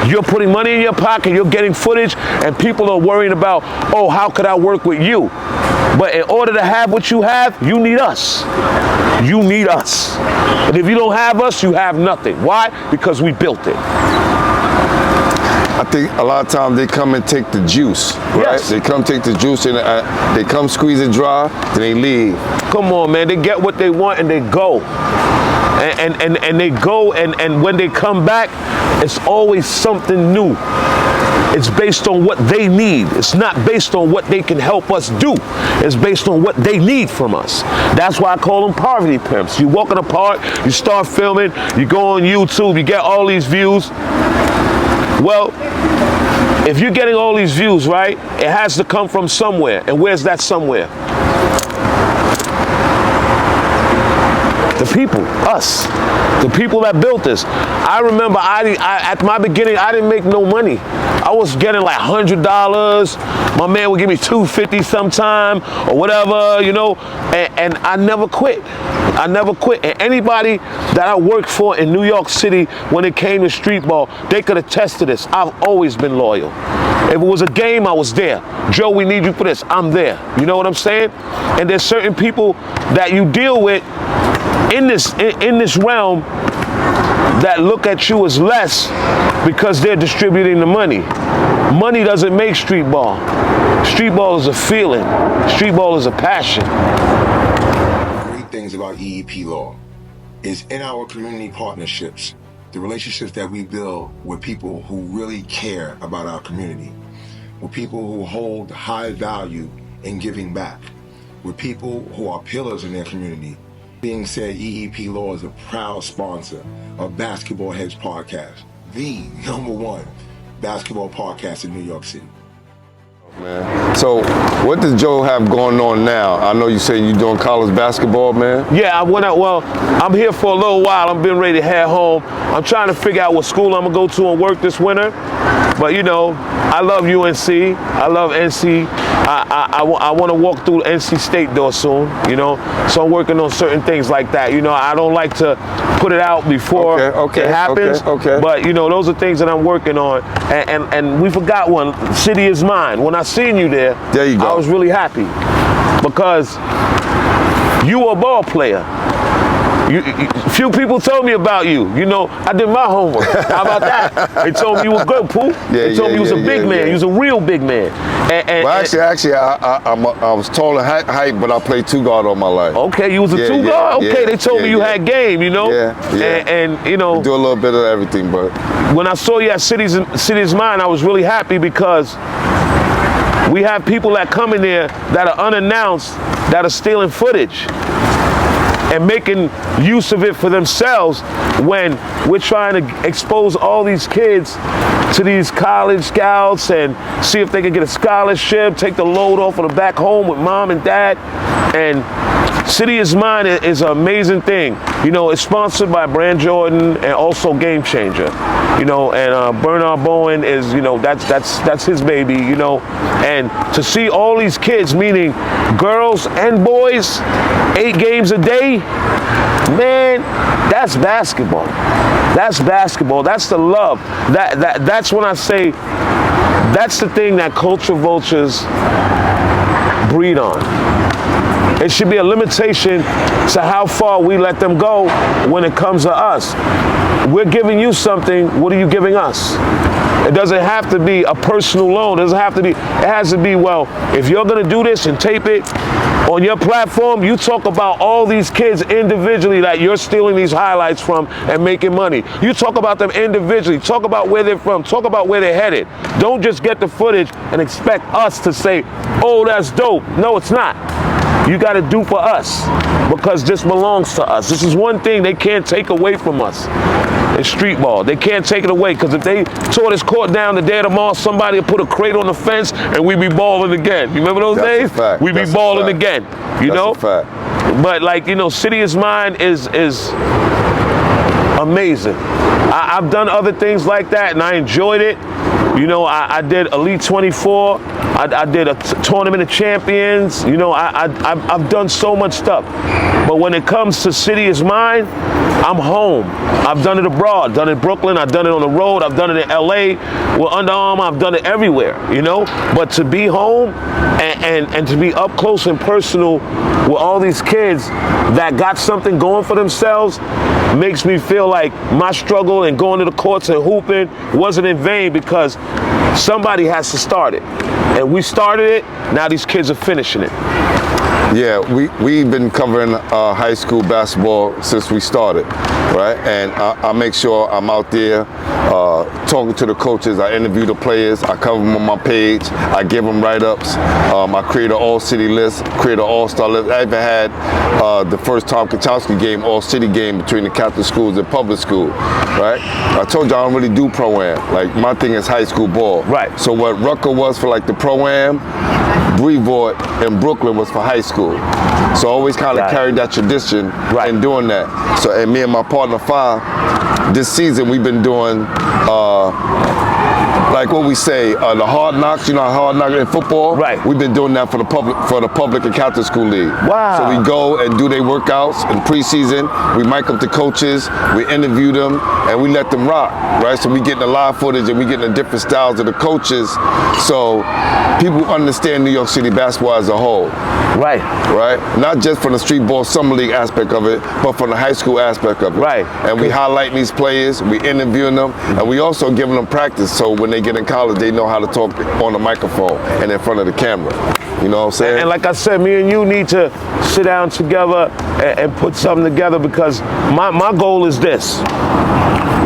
You're putting money in your pocket, you're getting footage, and people are worrying about, oh, how could I work with you? But in order to have what you have, you need us. You need us. And if you don't have us, you have nothing. Why? Because we built it. I think a lot of times they come and take the juice, right? Yes. They come take the juice and they come squeeze it dry, then they leave. Come on, man. They get what they want and they go. And they go and when they come back, it's always something new. It's based on what they need. It's not based on what they can help us do. It's based on what they need from us. That's why I call them poverty pimps. You walk in the park, you start filming, you go on YouTube, you get all these views. Well, if you're getting all these views, right, it has to come from somewhere. And where's that somewhere? The people, us, the people that built this. I remember at my beginning, I didn't make no money. I was getting like $100. My man would give me $250 sometime or whatever, you know, and I never quit. I never quit. And anybody that I worked for in New York City when it came to street ball, they could attest to this. I've always been loyal. If it was a game, I was there. Joe, we need you for this. I'm there. You know what I'm saying? And there's certain people that you deal with in this realm that look at you as less because they're distributing the money. Money doesn't make street ball. Street ball is a feeling. Street ball is a passion. Great things about EEP law is in our community partnerships, the relationships that we build with people who really care about our community, with people who hold high value and giving back with people who are pillars in their community. Being said, EEP Law is a proud sponsor of Basketball Heads Podcast, the #1 basketball podcast in New York City. Man. So, what does Joe have going on now? I know you say you're doing college basketball, man. Yeah, I went out. Well, I'm here for a little while. I'm getting ready to head home. I'm trying to figure out what school I'm gonna go to and work this winter. But you know, I love UNC. I love NC. I want to walk through the NC State door soon. You know, so I'm working on certain things like that. You know, I don't like to put it out before it happens. Okay. But you know, those are things that I'm working on. And we forgot one. City is mine. When I seen you there you go. I was really happy because you were a ball player. Few people told me about you. You know, I did my homework. How about that? They told me you were good, Pooh. They told me you was a big man. You was a real big man. Well, actually, I was tall and height, but I played two guard all my life. Okay, you was a two guard? Okay, they told me you had game, you know? And you know. We do a little bit of everything, but. When I saw you at City's Mind, I was really happy because we have people that come in there that are unannounced, that are stealing footage and making use of it for themselves when we're trying to expose all these kids to these college scouts and see if they can get a scholarship, take the load off of the back home with mom and dad. And City is Mine is an amazing thing. You know, it's sponsored by Brand Jordan and also Game Changer. You know, and Bernard Bowen is, you know, that's his baby, you know. And to see all these kids, meaning girls and boys, 8 games a day, man, that's basketball. That's basketball. That's the love. That's when I say that's the thing that culture vultures breed on. It should be a limitation to how far we let them go when it comes to us. We're giving you something, what are you giving us? It doesn't have to be a personal loan. It doesn't have to be, it has to be, well, if you're gonna do this and tape it on your platform, you talk about all these kids individually that you're stealing these highlights from and making money. You talk about them individually, talk about where they're from, talk about where they're headed. Don't just get the footage and expect us to say, oh, that's dope. No, it's not. You got to do for us because this belongs to us. This is one thing they can't take away from us. It's street ball. They can't take it away because if they tore this court down the day of tomorrow, somebody will put a crate on the fence and we be balling again. You remember those days? We be balling again. You know? But like, you know, City is Mine is amazing. I've done other things like that and I enjoyed it. You know, I did Elite 24. I did a Tournament of Champions. You know, I've done so much stuff. But when it comes to City is Mine, I'm home. I've done it abroad, done it in Brooklyn, I've done it on the road, I've done it in LA, with Under Armour, I've done it everywhere, you know? But to be home and to be up close and personal with all these kids that got something going for themselves makes me feel like my struggle and going to the courts and hooping wasn't in vain because somebody has to start it. And we started it, now these kids are finishing it. Yeah, we've been covering high school basketball since we started, right? And I make sure I'm out there talking to the coaches. I interview the players. I cover them on my page. I give them write-ups. I create an all-city list, create an all-star list. I even had the first Tom Kachowski game, all-city game between the Catholic schools and public school, right? I told you I don't really do pro-am. Like, my thing is high school ball. Right. So what Rucker was for like the pro-am, Brevoort in Brooklyn was for high school. So I always kind of carried that tradition in doing that. So, and me and my partner Fi, this season we've been doing like what we say, the hard knocks, you know, hard knocks in football. Right. We've been doing that for the public and Catholic school league. Wow. So we go and do their workouts in preseason. We mic up the coaches, we interview them, and we let them rock, right? So we getting the live footage and we getting the different styles of the coaches. So people understand New York City basketball as a whole. Right. Right? Not just from the street ball summer league aspect of it, but from the high school aspect of it. Right. And we highlighting these players, we interviewing them, and we also giving them practice so when they get in college, they know how to talk on the microphone and in front of the camera. You know what I'm saying? And like I said, me and you need to sit down together and put something together because my goal is this.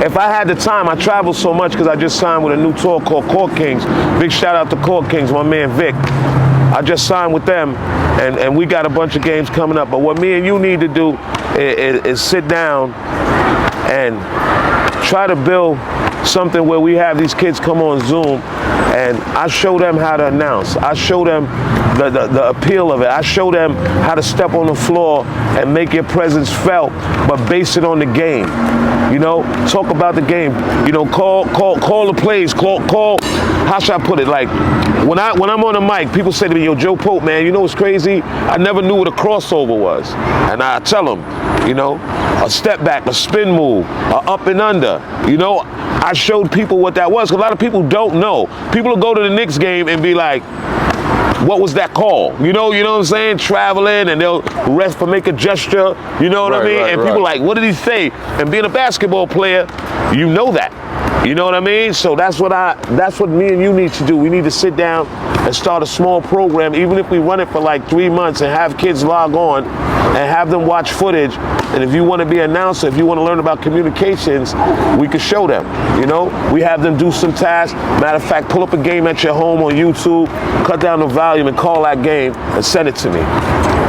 if I had the time, I travel so much because I just signed with a new tour called Court Kings. Big shout out to Court Kings, my man Vic. I just signed with them, and we got a bunch of games coming up. But what me and you need to do is sit down and try to build something where we have these kids come on Zoom and I show them how to announce. I show them the appeal of it. I show them how to step on the floor and make your presence felt, but base it on the game. You know, talk about the game. You know, call the plays. Call. How should I put it? Like when I'm on the mic, people say to me, "Yo, Joe Pope, man, you know what's crazy? I never knew what a crossover was." And I tell them, you know, a step back, a spin move, a up and under. You know, I showed people what that was. 'Cause a lot of people don't know. People will go to the Knicks game and be like, what was that call? You know what I'm saying? Traveling, and they'll ref for make a gesture, you know what I mean? And people like, what did he say? And being a basketball player, you know that. You know what I mean? So that's what me and you need to do. We need to sit down and start a small program, even if we run it for like 3 months and have kids log on and have them watch footage. And if you want to be an announcer, if you want to learn about communications, we can show them. You know, we have them do some tasks. Matter of fact, pull up a game at your home on YouTube, cut down the volume and call that game and send it to me.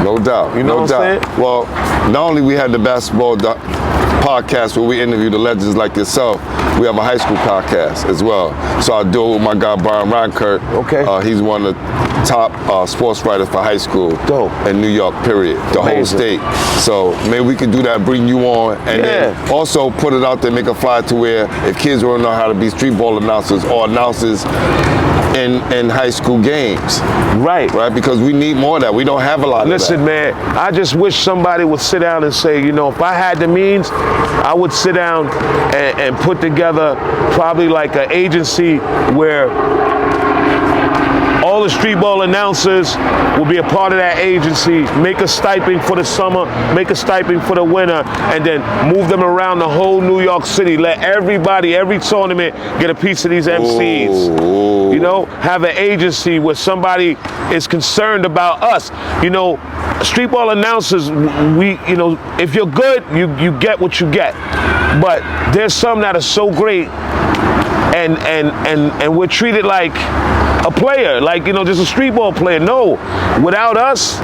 No doubt. You know what I'm saying? Well, not only we had the basketball podcast where we interview the legends like yourself, we have a high school podcast as well. So I do it with my guy Brian Rankert. Okay. He's one of the top sports writers for high school. Dope. In New York, period. The whole state. So maybe we could do that, bring you on, and then also put it out there, make a flyer to where if kids want to know how to be street ball announcers or announcers in high school games. Right. Because we need more of that. We don't have a lot of that. Listen, man, I just wish somebody would sit down and say, you know, if I had the means, I would sit down and put together probably like an agency where all the street ball announcers will be a part of that agency, make a stipend for the summer, make a stipend for the winter, and then move them around the whole New York City. Let everybody, every tournament, get a piece of these MCs. Ooh. You know, have an agency where somebody is concerned about us. You know, street ball announcers, you know, if you're good, you get what you get. But there's some that are so great and we're treated like a player, like, you know, just a street ball player. No, without us,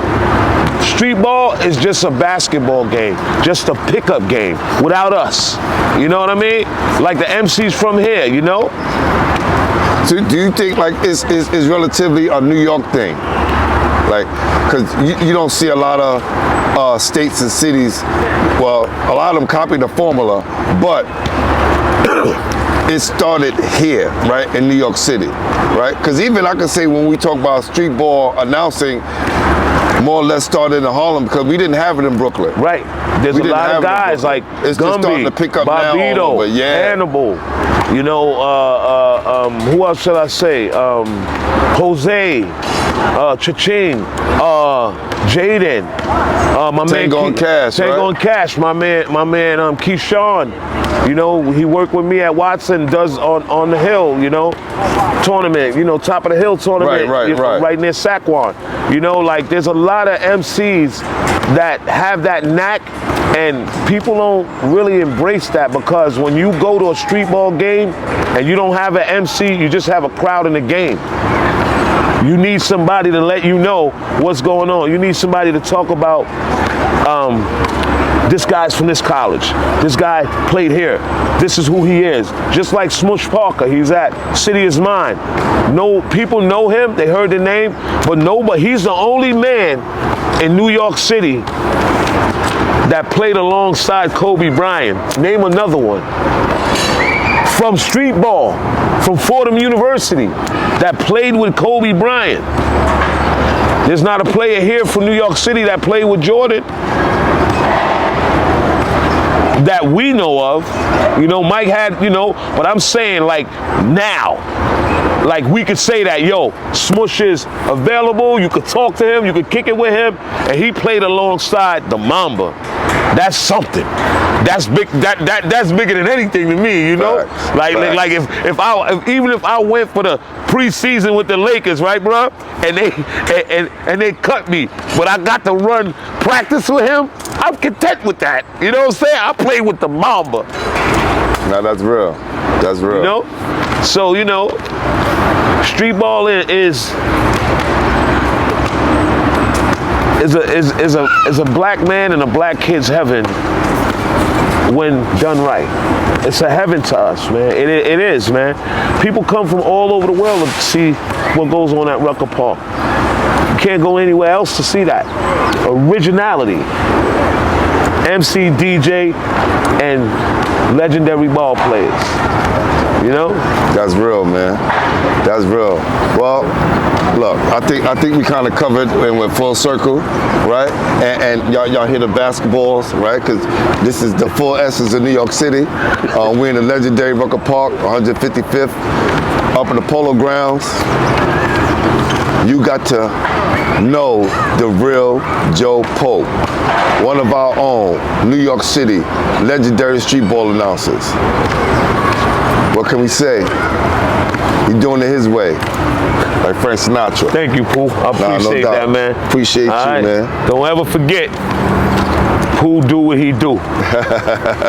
street ball is just a basketball game, just a pickup game without us. You know what I mean? Like the MCs from here, you know? So do you think like it's relatively a New York thing? Like, because you don't see a lot of states and cities, well, a lot of them copy the formula, but it started here, right, in New York City, right? Because even I can say when we talk about street ball announcing, more or less started in Harlem because we didn't have it in Brooklyn. Right. There's a lot of guys like it's just starting to pick up now. Bobito, Hannibal, you know, who else should I say? Jose, Cha-Ching, Jaden, my Tango and Cash, Tango and Cash, my man, Keyshawn. You know, he worked with me at Watson, does on the Hill, you know, tournament, you know, top of the hill tournament, right near Saquon. You know, like there's a lot of MCs that have that knack, and people don't really embrace that because when you go to a street ball game and you don't have an MC, you just have a crowd in the game. You need somebody to let you know what's going on. You need somebody to talk about, this guy's from this college. This guy played here. This is who he is. Just like Smush Parker, he's at City is Mine. No, people know him, they heard the name, but he's the only man in New York City that played alongside Kobe Bryant. Name another one. From street ball, from Fordham University, that played with Kobe Bryant. There's not a player here from New York City that played with Jordan that we know of. You know, Mike had, you know, but I'm saying like now, like we could say that, yo, Smush is available, you could talk to him, you could kick it with him, and he played alongside the Mamba. That's something. That's big. That's bigger than anything to me, you know. Like if I went for the preseason with the Lakers, right, bro, and they cut me, but I got to run practice with him, I'm content with that. You know what I'm saying? I play with the Mamba. Now that's real. That's real. You know? So, you know, street ball is a black man and a black kid's heaven when done right. It's a heaven to us, man. It is, man. People come from all over the world to see what goes on at Rucker Park. You can't go anywhere else to see that. Originality. MC, DJ, and legendary ball players. You know? That's real, man. That's real. Well, look, I think we kind of covered and went full circle, right? And y'all hear the basketballs, right? Because this is the full essence of New York City. We're in the legendary Rucker Park, 155th, up in the Polo Grounds. You got to know the real Joe Pope, one of our own New York City legendary street ball announcers. What can we say? He's doing it his way, like Frank Sinatra. Thank you, Pooh. I appreciate that, man. Appreciate you, man. Don't ever forget, Pooh do what he do.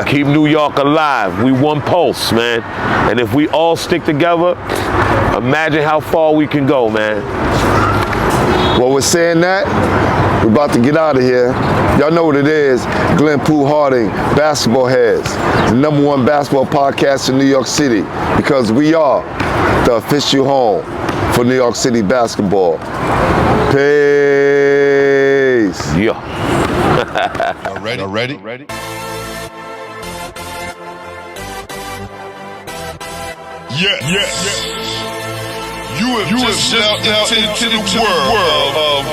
Keep New York alive. We one pulse, man. And if we all stick together, imagine how far we can go, man. Well, we're saying that, we're about to get out of here. Y'all know what it is. Glenn Pooh Harding, Basketball Heads, the #1 basketball podcast in New York City, because we are the official home for New York City basketball. Peace. Yeah. Y'all ready? Yeah. You have just stepped out into the world of